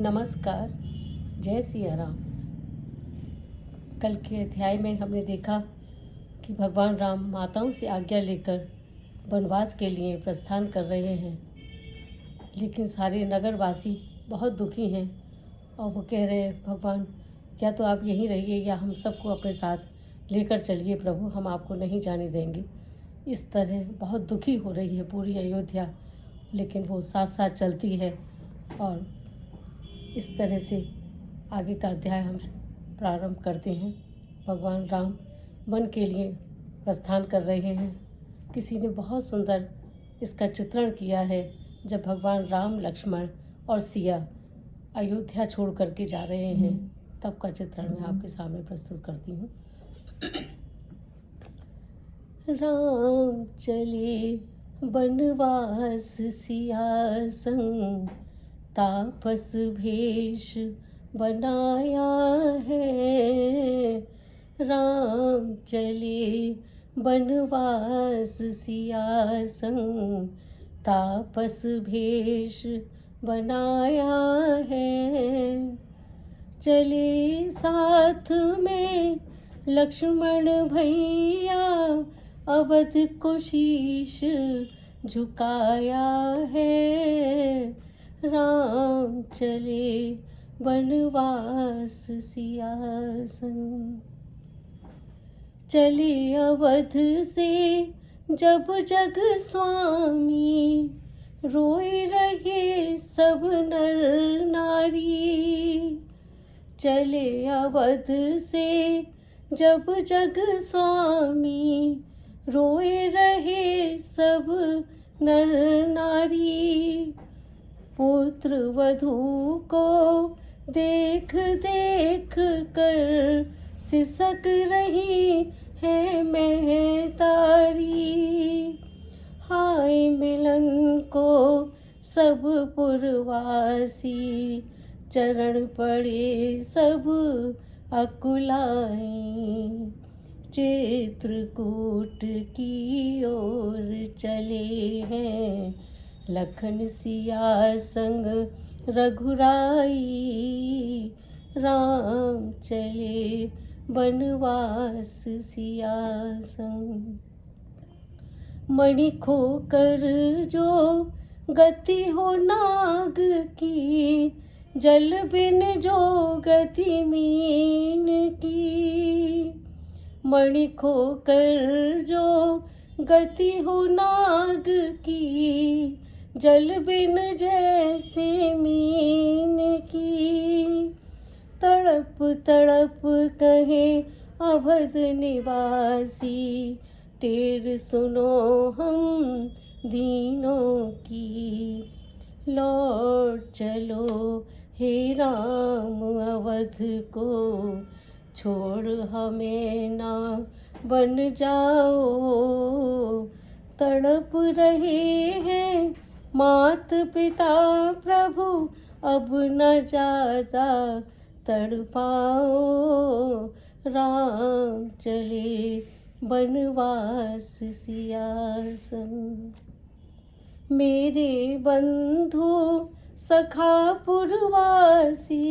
नमस्कार। जय सिया राम। कल के अध्याय में हमने देखा कि भगवान राम माताओं से आज्ञा लेकर वनवास के लिए प्रस्थान कर रहे हैं, लेकिन सारे नगरवासी बहुत दुखी हैं और वो कह रहे हैं, भगवान या तो आप यहीं रहिए या हम सबको अपने साथ लेकर चलिए प्रभु, हम आपको नहीं जाने देंगे। इस तरह बहुत दुखी हो रही है पूरी अयोध्या, लेकिन वो साथ साथ चलती है और इस तरह से आगे का अध्याय हम प्रारंभ करते हैं। भगवान राम वन के लिए प्रस्थान कर रहे हैं। किसी ने बहुत सुंदर इसका चित्रण किया है, जब भगवान राम, लक्ष्मण और सिया अयोध्या छोड़ करके जा रहे हैं, तब का चित्रण मैं आपके सामने प्रस्तुत करती हूँ। राम चले बनवास सिया संग, तापस भेष बनाया है। राम चले बनवास सिया संग, तापस भेष बनाया है। चले साथ में लक्ष्मण भैया, अवध को शीश झुकाया है। राम चले बनवास सिया संग। चले अवध से जब जग स्वामी, रोए रहे सब नर नारी। चले अवध से जब जग स्वामी, रोए रहे सब नर नारी। पुत्र वधू को देख देख कर सिसक रही है महतारी। हाय मिलन को सब पुरवासी, चरण पड़े सब अकुलाई। चित्रकूट की ओर चले हैं, लखन सिया संग रघुराई। राम चले बनवास सिया संग। मणि खोकर जो गति हो नाग की, जल बिन जो गति मीन की। मणि खोकर जो गति हो नाग की, जल बिन जैसे मीन की। तड़प तड़प कहे अवध निवासी, टेर सुनो हम दीनों की। लौट चलो हे राम अवध को, छोड़ हमें ना बन जाओ। तड़प रहे हैं मात पिता प्रभु, अब न ज्यादा तड़पाओ। राम चले बनवास सिया संग। मेरे बंधु सखा पुरवासी,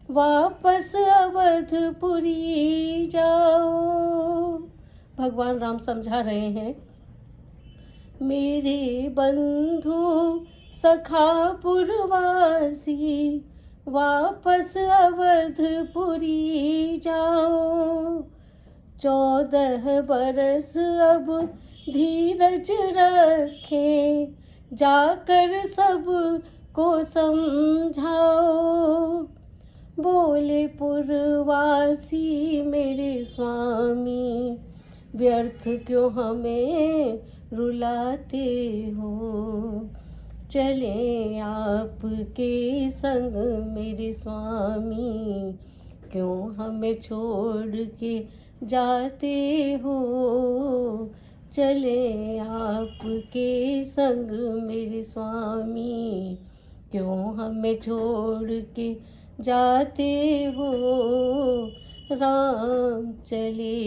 वापस अवधपुरी जाओ। भगवान राम समझा रहे हैं, मेरे बंधु सखा पुरवासी, वापस अवधपुरी जाओ। 14 बरस अब धीरज रखे, जाकर सब को समझाओ। बोले पुरवासी मेरे स्वामी, व्यर्थ क्यों हमें रुलाते हो। चले आपके संग मेरे स्वामी, क्यों हमें छोड़ के जाते हो। चले आपके संग मेरे स्वामी, क्यों हमें छोड़ के जाते हो। राम चले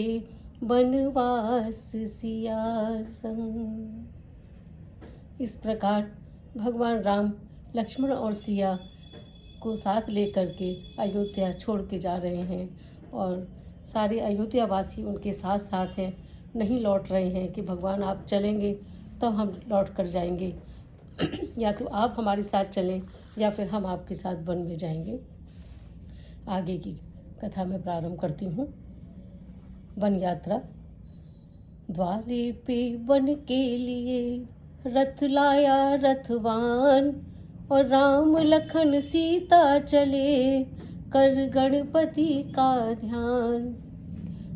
बनवास सिया संग। इस प्रकार भगवान राम, लक्ष्मण और सिया सबको साथ लेकर के अयोध्या छोड़ के जा रहे हैं और सारे अयोध्या वासी उनके साथ साथ हैं, नहीं लौट रहे हैं कि भगवान आप चलेंगे तब हम लौट कर जाएंगे या तो आप हमारे साथ चलें या फिर हम आपके साथ वन में जाएंगे। आगे की कथा में प्रारंभ करती हूँ। वन यात्रा। द्वारे पे वन के लिए रथ लाया रथवान, और राम लखन सीता चले कर गणपति का ध्यान।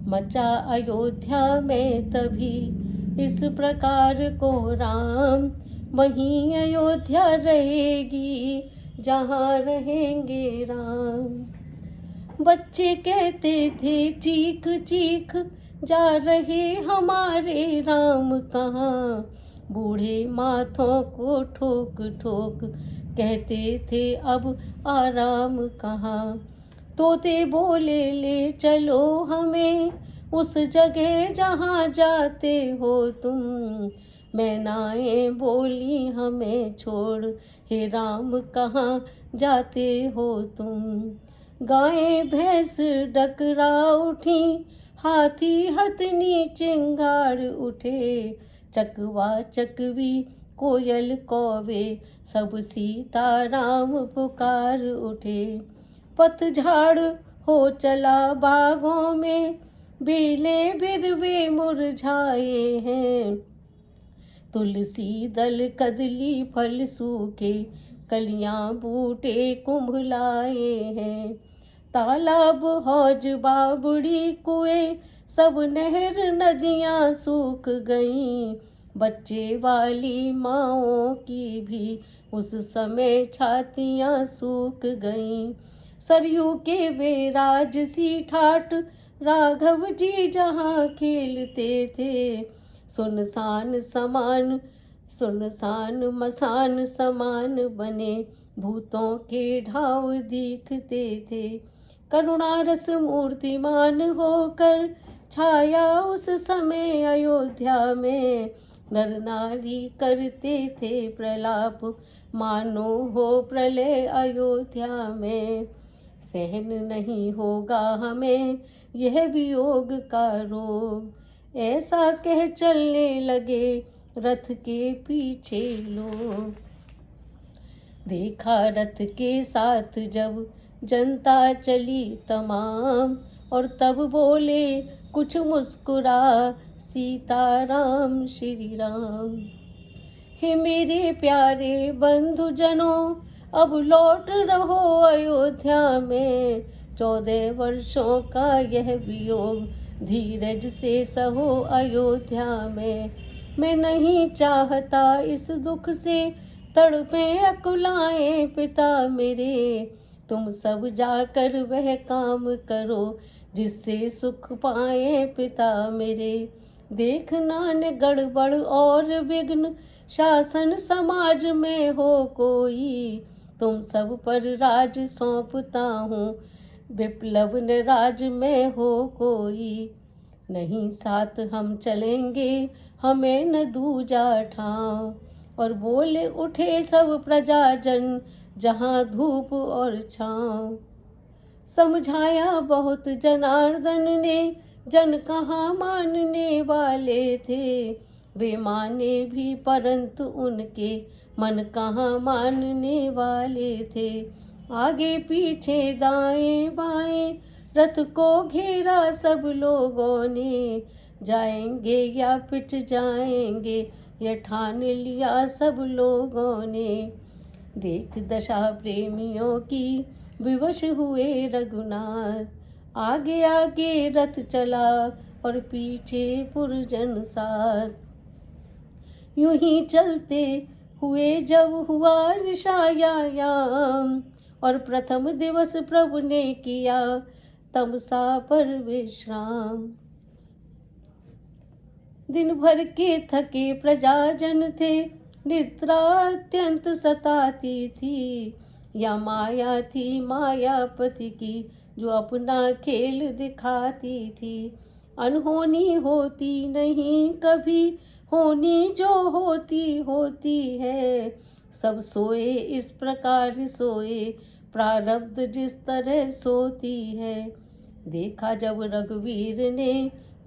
मचा अयोध्या में तभी इस प्रकार को राम, वहीं अयोध्या रहेगी जहाँ रहेंगे राम। बच्चे कहते थे चीख चीख जा रहे हमारे राम कहाँ, बूढ़े माथों को ठोक ठोक कहते थे अब आराम कहाँ। तोते बोले ले चलो हमें उस जगह जहाँ जाते हो तुम, मैनाएं बोली हमें छोड़ हे राम कहाँ जाते हो तुम। गायें भैंस डकरा उठी, हाथी हथनी चिंगार उठे, चकवा चकवी कोयल कौवे सब सीताराम पुकार उठे। पतझड़ हो चला बागों में, बेले बिरवे मुरझाए हैं, तुलसी दल कदली फल सूखे, कलियां बूटे कुम्भलाए हैं। तालाब हौज बावड़ी कुएं सब नहर नदियां सूख गईं, बच्चे वाली माँओं की भी उस समय छातियां सूख गईं। सरयू के वे राजसी ठाट राघव जी जहाँ खेलते थे, सुनसान मसान समान बने भूतों के ढाव दिखते थे। करुणारस मूर्तिमान होकर छाया उस समय अयोध्या में, नर नारी करते थे प्रलाप मानो हो प्रलय अयोध्या में। सहन नहीं होगा हमें यह वियोग का रोग, ऐसा कह चलने लगे रथ के पीछे लोग। देखा रथ के साथ जब जनता चली तमाम, और तब बोले कुछ मुस्कुरा सीताराम श्री राम। हे मेरे प्यारे बंधुजनों, अब लौट रहो अयोध्या में, 14 वर्षों का यह वियोग धीरज से सहो अयोध्या में। मैं नहीं चाहता इस दुख से तड़पे अकुलाएं पिता मेरे, तुम सब जाकर वह काम करो जिससे सुख पाए पिता मेरे। देखना न गड़बड़ और विघ्न शासन समाज में हो कोई, तुम सब पर राज सौंपता हूँ विप्लव न राज में हो कोई। नहीं साथ हम चलेंगे हमें न दूजा ठाव, और बोले उठे सब प्रजाजन जहाँ धूप और छाँव। समझाया बहुत जनार्दन ने, जन कहाँ मानने वाले थे, वे माने भी परंतु उनके मन कहाँ मानने वाले थे। आगे पीछे दाएं बाएं रथ को घेरा सब लोगों ने, जाएंगे या पिट जाएंगे यह ठान लिया सब लोगों ने। देख दशा प्रेमियों की विवश हुए रघुनाथ, आगे आगे रथ चला और पीछे पुरजन साथ। यूं ही चलते हुए जब हुआ निशायाम, और प्रथम दिवस प्रभु ने किया तमसा पर विश्राम। दिन भर के थके प्रजाजन थे, निद्रा अत्यंत सताती थी, या माया थी मायापति की जो अपना खेल दिखाती थी। अनहोनी होती नहीं कभी, होनी जो होती है, सब सोए इस प्रकार सोए प्रारब्ध जिस तरह सोती है। देखा जब रघुवीर ने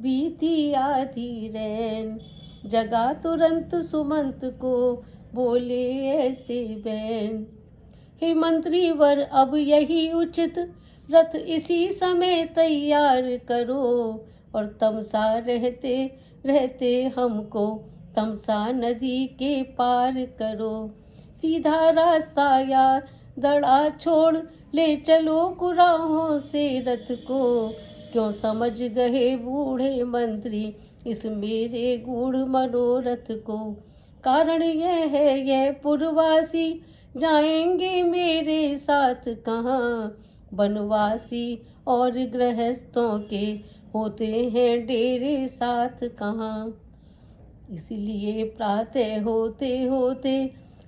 बीती आधी रैन, जगा तुरंत सुमंत को बोले ऐसे बैन। हे मंत्री वर अब यही उचित, रथ इसी समय तैयार करो, और तमसा रहते रहते हमको तमसा नदी के पार करो। सीधा रास्ता या दड़ा छोड़ ले चलो कुराहों से रथ को, क्यों समझ गए बूढ़े मंत्री इस मेरे गूढ़ मनोरथ को। कारण यह है यह पुरवासी जाएंगे मेरे साथ कहाँ, बनवासी और गृहस्थों के होते हैं डेरे साथ कहाँ। इसलिए प्रातः होते होते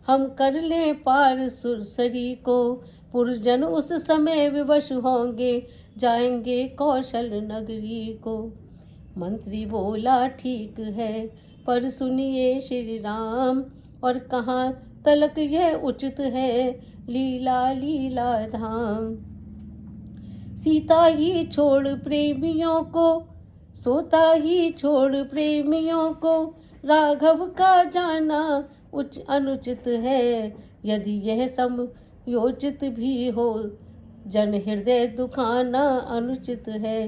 हम कर लें पार सुरसरी को, पुरजन उस समय विवश होंगे जाएंगे कौशल नगरी को। मंत्री बोला ठीक है पर सुनिए श्री राम, और कहाँ तलक यह उचित है लीला लीला धाम। सीता ही छोड़ प्रेमियों को, सोता ही छोड़ प्रेमियों को, राघव का जाना उच्च अनुचित है। यदि यह समयोचित भी हो जन हृदय दुखाना अनुचित है।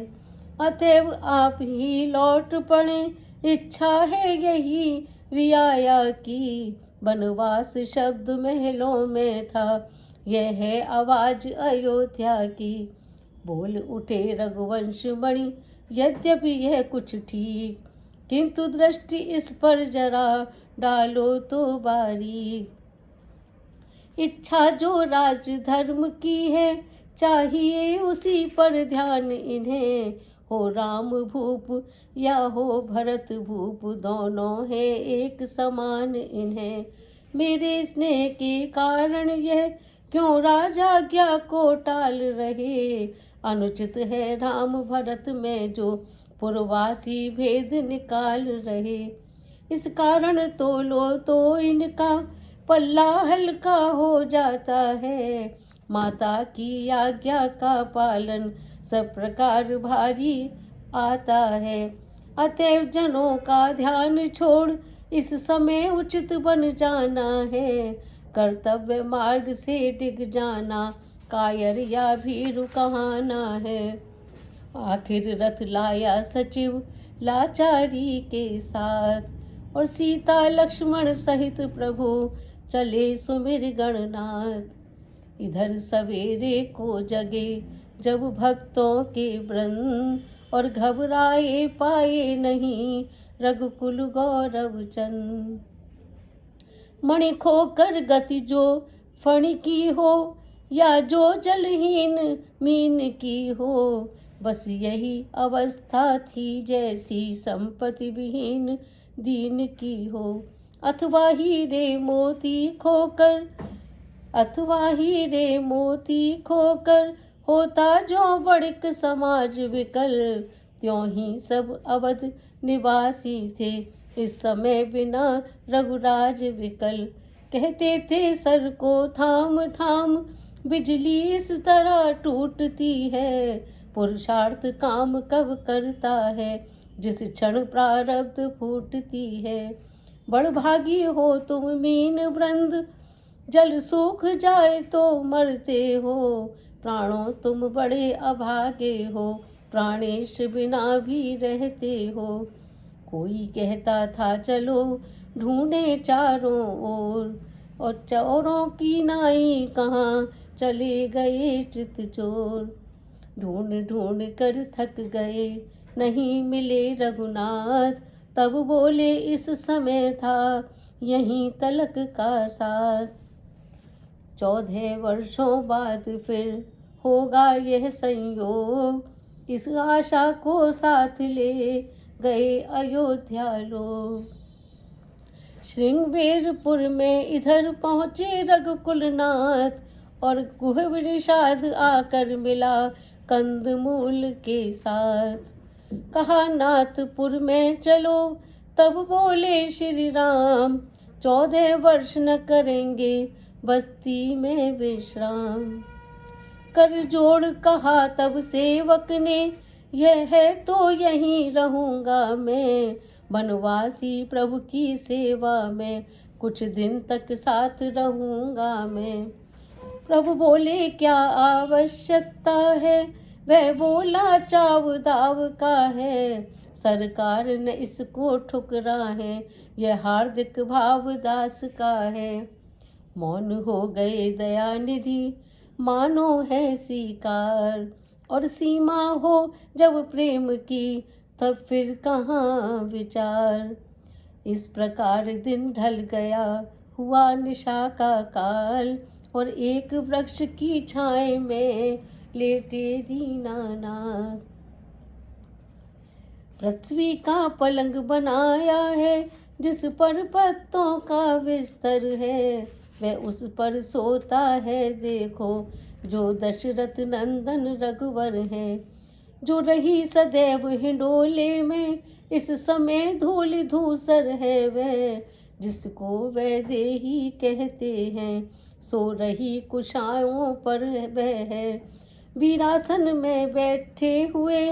अतएव आप ही लौट पड़े, इच्छा है यही रियाया की। बनवास शब्द महलों में था, यह है आवाज अयोध्या की। बोल उठे रघुवंश मणि, यद्यपि यह कुछ ठीक, किंतु दृष्टि इस पर जरा डालो तो बारीक। इच्छा जो राज धर्म की है, चाहिए उसी पर ध्यान इन्हें। हो राम भूप या हो भरत भूप, दोनों है एक समान इन्हें। मेरे स्नेह के कारण यह क्यों राजाज्ञा को टाल रहे। अनुचित है राम भरत में जो पुरवासी भेद निकाल रहे। इस कारण तोलो तो इनका पल्ला हल्का हो जाता है। माता की आज्ञा का पालन सब प्रकार भारी आता है। अतएव जनों का ध्यान छोड़ इस समय उचित बन जाना है। कर्तव्य मार्ग से डिग जाना कायर या भीरु कहाना है। आखिर रथ लाया सचिव लाचारी के साथ, और सीता लक्ष्मण सहित प्रभु चले सुमिर गणनाथ। इधर सवेरे को जगे जब भक्तों के वृंद, और घबराए पाए नहीं रघुकुल गौरव चंद। मणि खोकर गति जो फणि की हो, या जो जलहीन मीन की हो, बस यही अवस्था थी जैसी संपत्ति विहीन दीन की हो। अथवा हीरे मोती खोकर, अथवा हीरे मोती खोकर, होता जो बड़क समाज विकल। त्यों ही सब अवध निवासी थे इस समय बिना रघुराज विकल। कहते थे सर को थाम थाम, बिजली इस तरह टूटती है। पुरुषार्थ काम कब करता है, जिस क्षण प्रारब्ध फूटती है। बड़भागी हो तुम मीन वृंद, जल सूख जाए तो मरते हो। प्राणों तुम बड़े अभागे हो, प्राणेश बिना भी रहते हो। कोई कहता था चलो ढूंढे चारों ओर, और चोरों की नाई कहाँ चले गए चित चोर। ढूंढ ढूंढ कर थक गए नहीं मिले रघुनाथ, तब बोले इस समय था यहीं तलक का साथ। 14 वर्षों बाद फिर होगा यह संयोग, इस आशा को साथ ले गए अयोध्या लोग। श्रृंगवेरपुर में इधर पहुँचे रघुकुलनाथ, और गुह निषाद आकर मिला कंदमूल के साथ। कहा नाथपुर में चलो, तब बोले श्री राम, 14 वर्ष न करेंगे बस्ती में विश्राम। कर जोड़ कहा तब सेवक ने, यह है तो यहीं रहूँगा मैं। बनवासी प्रभु की सेवा में कुछ दिन तक साथ रहूँगा मैं। प्रभु बोले क्या आवश्यकता है, वह बोला चाव दाव का है। सरकार ने इसको ठुकरा है, यह हार्दिक भाव दास का है। मौन हो गए दयानिधि, मानो है स्वीकार। और सीमा हो जब प्रेम की, तब फिर कहाँ विचार। इस प्रकार दिन ढल गया, हुआ निशा का काल। और एक वृक्ष की छाए में लेटे दीनानाथ। पृथ्वी का पलंग बनाया है, जिस पर पत्तों का बिस्तर है। वह उस पर सोता है देखो, जो दशरथ नंदन रघुवर है। जो रही सदैव हिंडोले में, इस समय धूल धूसर है वह। जिसको वैदेही कहते हैं, सो रही कुशाओं पर वह है। वीरासन में बैठे हुए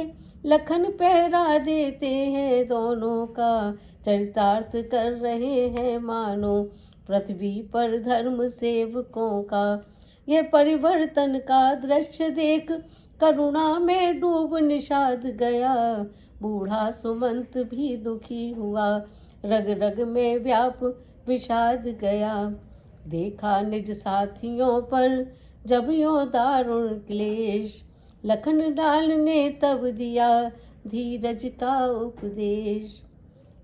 लखन पहरा देते हैं, दोनों का चरितार्थ कर रहे हैं मानो। पृथ्वी पर धर्म सेवकों का यह परिवर्तन का दृश्य देख, करुणा में डूब निषाद गया। बूढ़ा सुमंत भी दुखी हुआ, रग रग में व्याप विषाद गया। देखा निज साथियों पर जब यों दारुण क्लेश, लखन लाल ने तब दिया धीरज का उपदेश।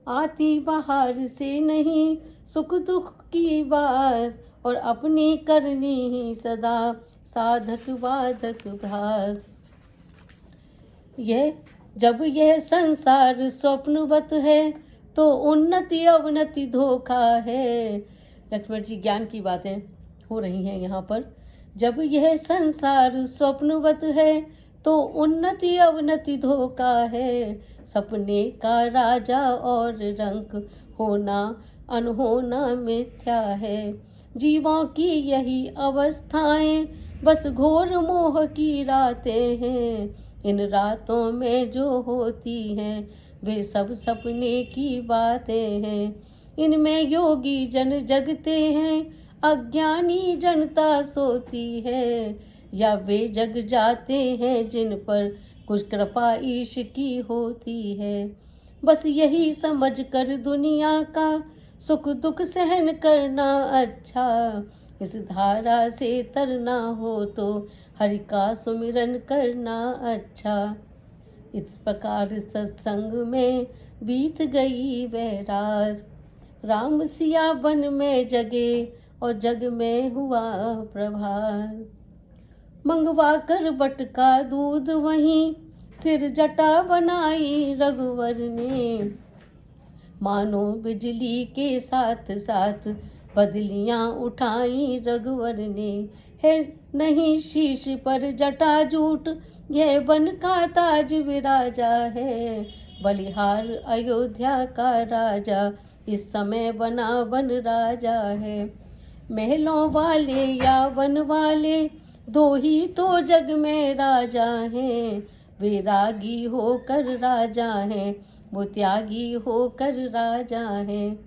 आती बाहर से नहीं सुख दुख की बात, और अपनी करनी ही सदा साधक बाधक भ्रात। जब यह संसार स्वप्नवत है, तो उन्नति अवनति धोखा है। लक्ष्मण जी ज्ञान की बातें हो रही हैं यहाँ पर। जब यह संसार स्वप्नवत है, तो उन्नति अवनति धोखा है। सपने का राजा और रंक, होना अनहोना मिथ्या है। जीवों की यही अवस्थाएं, बस घोर मोह की रातें हैं। इन रातों में जो होती हैं, वे सब सपने की बातें हैं। इनमें योगी जन जगते हैं, अज्ञानी जनता सोती है। या वे जग जाते हैं जिन पर कुछ कृपा ईश की होती है। बस यही समझ कर दुनिया का सुख दुख सहन करना अच्छा। इस धारा से तरना हो तो हरि का सुमिरन करना अच्छा। इस प्रकार सत्संग में बीत गई वह रात। राम सिया वन में जगे, और जग में हुआ प्रभात। मंगवा कर बटका दूध वहीं, सिर जटा बनाई रघुवर ने। मानो बिजली के साथ साथ बदलियां उठाई रघुवर ने। है नहीं शीश पर जटा जूट, यह बन का ताज विराजा है। बलिहार अयोध्या का राजा, इस समय बना वन राजा है। महलों वाले या वन वाले, दो ही तो जग में राजा हैं। वे रागी होकर राजा हैं, वो त्यागी होकर राजा हैं।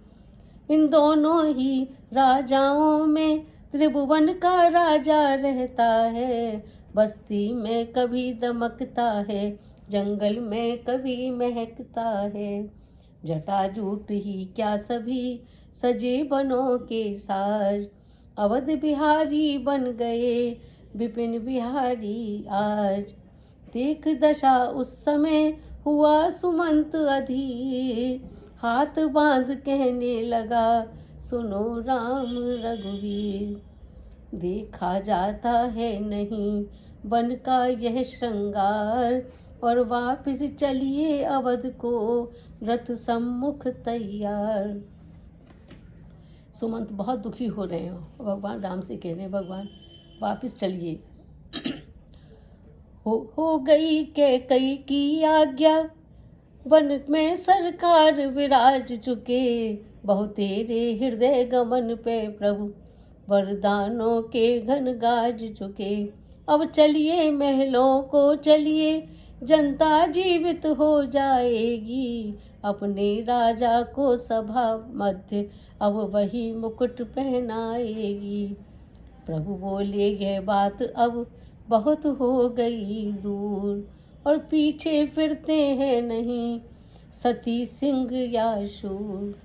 इन दोनों ही राजाओं में त्रिभुवन का राजा रहता है। बस्ती में कभी दमकता है, जंगल में कभी महकता है। जटाजूट ही क्या सभी सजे बनों के साज। अवध बिहारी बन गए विपिन बिहारी आज। देख दशा उस समय हुआ सुमंत अधीर। हाथ बांध कहने लगा, सुनो राम रघुवीर। देखा जाता है नहीं वन का यह श्रृंगार, और वापिस चलिए अवध को रथ सम्मुख तैयार। सुमंत बहुत दुखी हो रहे हो, भगवान राम से कह रहे हैं भगवान वापिस चलिए। हो गई कैकई की आज्ञा, वन में सरकार विराज चुके। बहु तेरे हृदय गमन पे प्रभु, वरदानों के घन गाज चुके। अब चलिए महलों को चलिए, जनता जीवित हो जाएगी। अपने राजा को सभा मध्य अब वही मुकुट पहनाएगी। प्रभु बोले यह बात अब बहुत हो गई दूर, और पीछे फिरते हैं नहीं सती सिंह या शूर।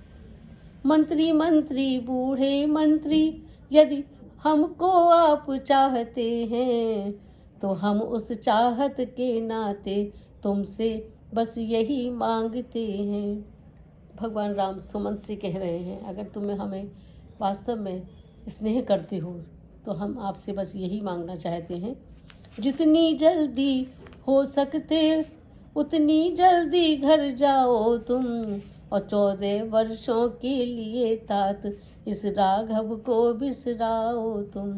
मंत्री मंत्री बूढ़े मंत्री, यदि हमको आप चाहते हैं, तो हम उस चाहत के नाते तुमसे बस यही मांगते हैं। भगवान राम सुमंत से कह रहे हैं, अगर तुम्हें हमें वास्तव में स्नेह करते हो तो हम आपसे बस यही मांगना चाहते हैं, जितनी जल्दी हो सकते उतनी जल्दी घर जाओ तुम, और 14 वर्षों के लिए तात इस राघव को बिसराओ तुम।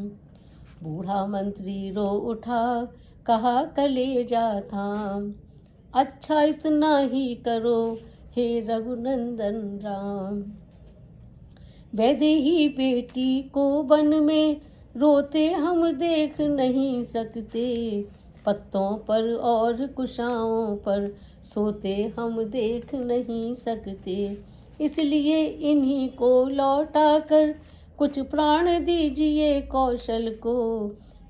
बूढ़ा मंत्री रो उठा, कहा कलेजा थाम, अच्छा इतना ही करो हे रघुनंदन राम। वैदेही बेटी को वन में रोते हम देख नहीं सकते, पत्तों पर और कुशाओं पर सोते हम देख नहीं सकते, इसलिए इन्हीं को लौटा कर कुछ प्राण दीजिए कौशल को।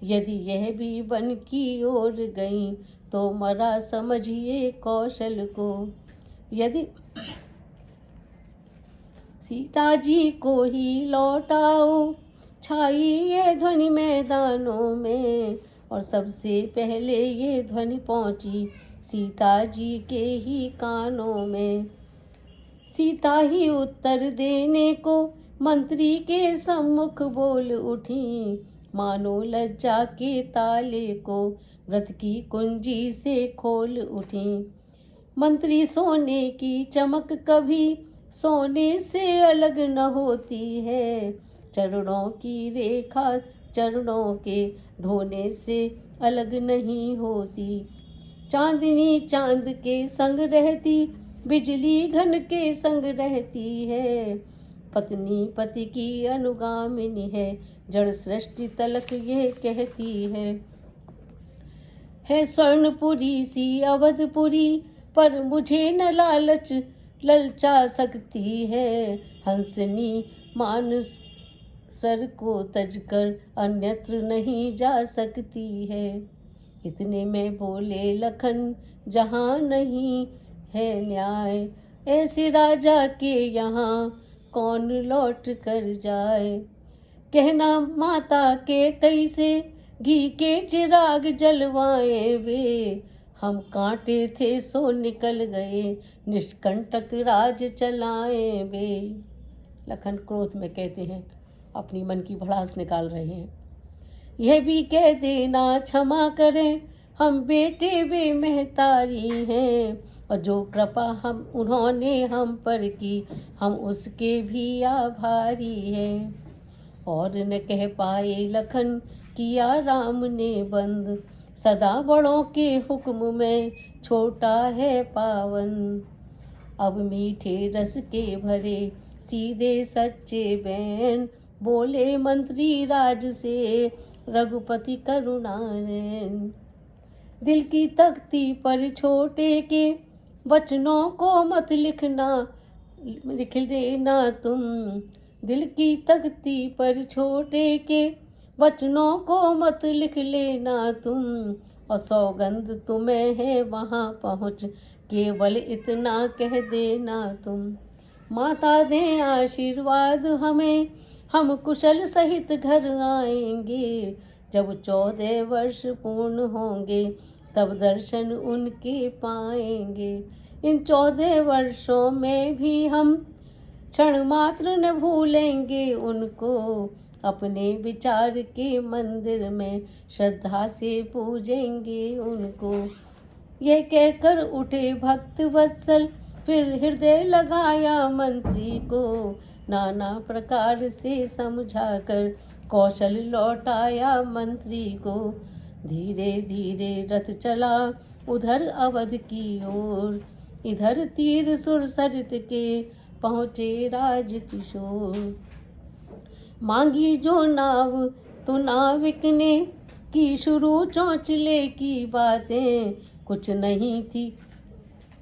यदि यह भी वन की ओर गई तो मरा समझिए कौशल को। यदि सीता जी को ही लौटाओ, छाई ये ध्वनि मैदानों में, और सबसे पहले ये ध्वनि पहुंची सीता जी के ही कानों में। सीता ही उत्तर देने को मंत्री के सम्मुख बोल उठी, मानो लज्जा के ताले को व्रत की कुंजी से खोल उठी। मंत्री सोने की चमक कभी सोने से अलग न होती है, चरणों की रेखा चरणों के धोने से अलग नहीं होती। चांदनी चांद के संग रहती, बिजली घन के संग रहती है, पत्नी पति की अनुगामिनी है, जड़ सृष्टि तलक ये कहती है स्वर्णपुरी सी अवधपुरी, पर मुझे न लालच ललचा सकती है, हंसनी मानस सर को तजकर अन्यत्र नहीं जा सकती है। इतने में बोले लखन, जहाँ नहीं है न्याय, ऐसे राजा के यहाँ कौन लौट कर जाए। कहना माता के कैसे घी के चिराग जलवाए वे, हम कांटे थे सो निकल गए, निष्कंटक राज चलाए वे। लखन क्रोध में कहते हैं, अपनी मन की भड़ास निकाल रहे हैं, यह भी कह देना क्षमा करें, हम बेटे वे महतारी हैं, और जो कृपा हम उन्होंने हम पर की, हम उसके भी आभारी हैं। और न कह पाए लखन, किया राम ने बंद, सदा बड़ों के हुक्म में छोटा है पावन। अब मीठे रस के भरे सीधे सच्चे बैन, बोले मंत्री राज से रघुपति करुणानयन। दिल की तख्ती पर छोटे के वचनों को मत लिख देना तुम, दिल की तख्ती पर छोटे के वचनों को मत लिख लेना तुम, और सौगंध तुम्हें है वहाँ पहुँच, केवल इतना कह देना तुम। माता दें आशीर्वाद हमें, हम कुशल सहित घर आएंगे, जब 14 वर्ष पूर्ण होंगे तब दर्शन उनके पाएंगे। इन 14 वर्षों में भी हम क्षण मात्र न भूलेंगे उनको, अपने विचार के मंदिर में श्रद्धा से पूजेंगे उनको। यह कहकर उठे भक्त वत्सल, फिर हृदय लगाया मंत्री को, नाना प्रकार से समझाकर कौशल लौटाया मंत्री को। धीरे धीरे रथ चला उधर अवध की ओर, इधर तीर सुर सरित के पहुँचे राज किशोर। मांगी जो नाव तो नाविक ने की शुरू चौंचले की बातें कुछ नहीं थी,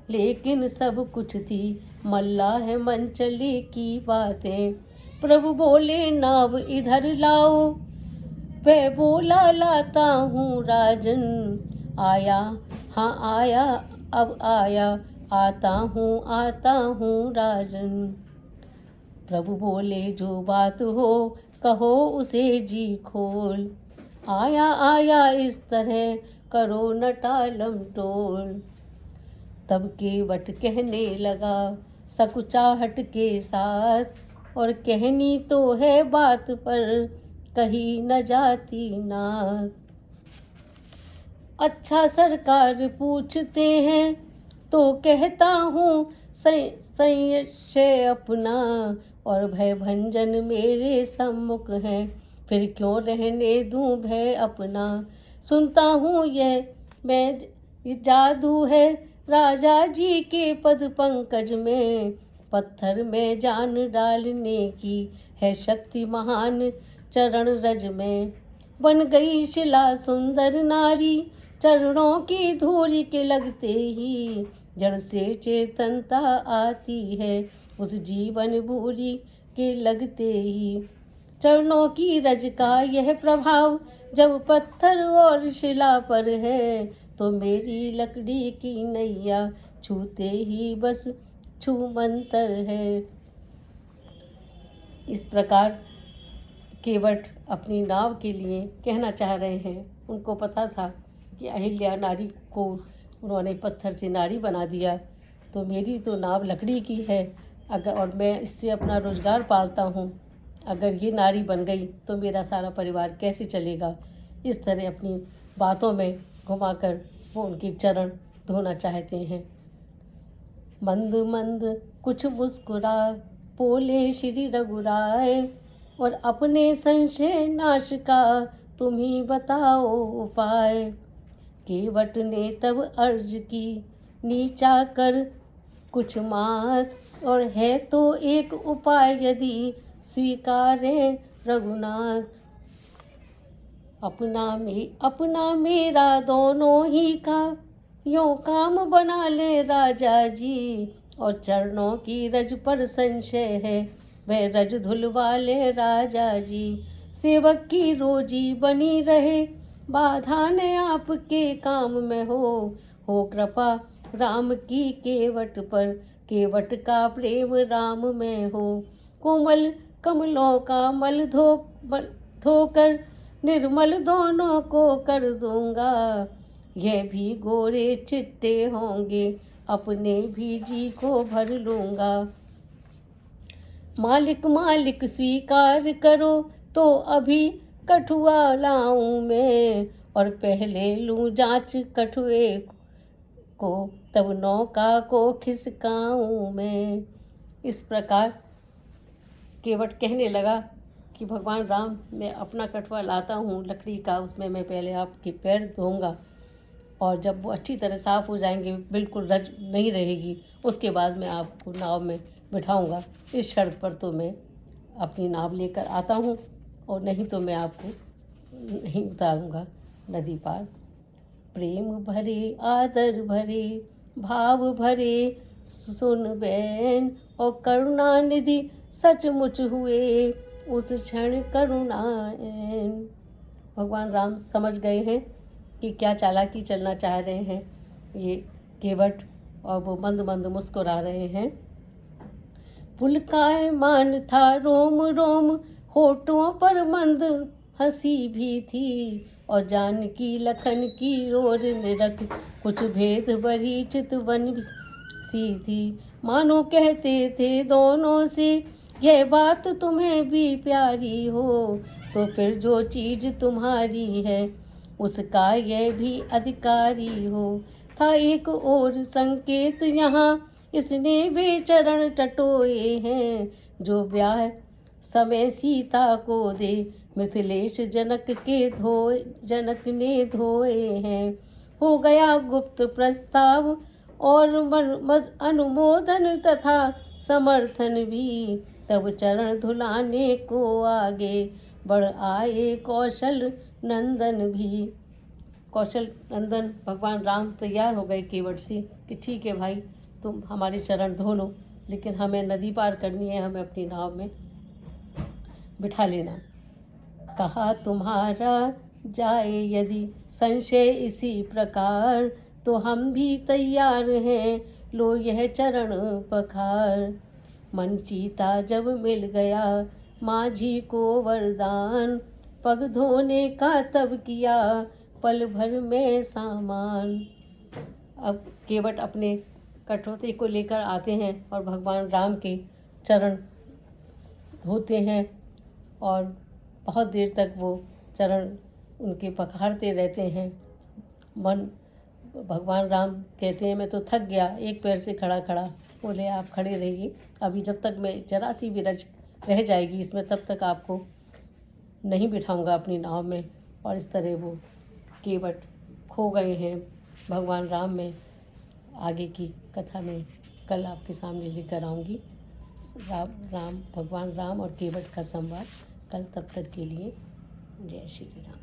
लेकिन सब कुछ थी मल्लाह मंचले की बातें। प्रभु बोले नाव इधर लाओ, वह बोला लाता हूँ राजन। आया, हाँ आया, अब आया, आता हूँ राजन। प्रभु बोले जो बात हो कहो उसे जी खोल, आया आया इस तरह करो न टालम टोल। तब केवट कहने लगा सकुचाहट के साथ, और कहनी तो है बात पर कही न जाती नाथ। अच्छा सरकार पूछते हैं तो कहता हूँ संशय अपना, और भय भंजन मेरे सम्मुख है, फिर क्यों रहने दूँ भय अपना। सुनता हूँ यह मैं जादू है राजा जी के पद पंकज में, पत्थर में जान डालने की है शक्ति महान चरण रज में। बन गई शिला सुंदर नारी, चरणों की धूरी के लगते ही जड़ से चेतनता आती है, उस जीवन भूरी के लगते ही। चरणों की रज का यह प्रभाव जब पत्थर और शिला पर है, तो मेरी लकड़ी की नैया छूते ही बस छू मंतर है। इस प्रकार केवट अपनी नाव के लिए कहना चाह रहे हैं। उनको पता था कि अहिल्या नारी को उन्होंने पत्थर से नारी बना दिया, तो मेरी तो नाव लकड़ी की है, अगर और मैं इससे अपना रोज़गार पालता हूँ, अगर ये नारी बन गई तो मेरा सारा परिवार कैसे चलेगा। इस तरह अपनी बातों में घुमाकर वो उनके चरण धोना चाहते हैं। मंद मंद कुछ मुस्कुरा बोले श्री रघुराय, और अपने संशय नाश का तुम ही बताओ उपाय। केवट ने तब अर्ज की नीचा कर कुछ मात, और है तो एक उपाय यदि स्वीकारे रघुनाथ। अपना मेरा दोनों ही का यों काम बना ले राजा जी, और चरणों की रज पर संशय है वह रज धुलवा ले राजा जी। सेवक की रोजी बनी रहे बाधा ने आपके काम में हो कृपा राम की केवट पर, केवट का प्रेम राम में हो। कोमल कमलों का मल धोकर निर्मल दोनों को कर दूंगा, यह भी गोरे चिट्टे होंगे अपने भी जी को भर लूँगा। मालिक मालिक स्वीकार करो तो अभी कठुआ लाऊं मैं, और पहले लूँ जांच कठुए को तब नौका को खिसकाऊं मैं। इस प्रकार केवट कहने लगा कि भगवान राम, मैं अपना कठुआ लाता हूँ लकड़ी का, उसमें मैं पहले आपके पैर धोऊंगा, और जब वो अच्छी तरह साफ़ हो जाएंगे, बिल्कुल रज नहीं रहेगी, उसके बाद मैं आपको नाव में बिठाऊंगा। इस शर्त पर तो मैं अपनी नाव लेकर आता हूँ, और नहीं तो मैं आपको नहीं उतारूंगा नदी पार। प्रेम भरे आदर भरे भाव भरे सुन बैन, और करुणा निधि सचमुच हुए उस क्षण करुणाएन। भगवान राम समझ गए हैं कि क्या चालाकी चलना चाह रहे हैं ये केवट, और वो मंद मंद मुस्कुरा रहे हैं। पुलकायमान था रोम रोम, होठों पर मंद हंसी भी थी, और जानकी लखन की ओर निरख कुछ भेद भरी चितवन सी थी। मानो कहते थे दोनों से यह बात तुम्हें भी प्यारी हो, तो फिर जो चीज़ तुम्हारी है उसका यह भी अधिकारी हो। था एक और संकेत यहाँ इसने वे चरण टटोए हैं, जो ब्याह समय सीता को दे मिथिलेश जनक ने धोए हैं। हो गया गुप्त प्रस्ताव और अनुमोदन तथा समर्थन भी, तब चरण धुलाने को आगे बढ़ आए कौशल नंदन भी। कौशल नंदन भगवान राम तैयार हो गए केवट से कि ठीक है भाई, तुम हमारे चरण धो लो, लेकिन हमें नदी पार करनी है, हमें अपनी नाव में बिठा लेना। कहा तुम्हारा जाए यदि संशय इसी प्रकार, तो हम भी तैयार हैं, लो यह चरण पखार। मन चीता जब मिल गया माझी को वरदान, पग धोने का तब किया पल भर में सामान। अब केवट अपने कठौती को लेकर आते हैं और भगवान राम के चरण धोते हैं और बहुत देर तक वो चरण उनके पखारते रहते हैं। भगवान राम कहते हैं मैं तो थक गया एक पैर से खड़ा खड़ा। बोले आप खड़े रहिए, अभी जब तक मैं जरा सी भी रज रह जाएगी इसमें तब तक आपको नहीं बिठाऊंगा अपनी नाव में। और इस तरह वो केवट खो गए हैं भगवान राम में। आगे की कथा में कल आपके सामने लेकर आऊँगी। भगवान राम और केवट का संवाद कल। तब तक के लिए जय श्री राम।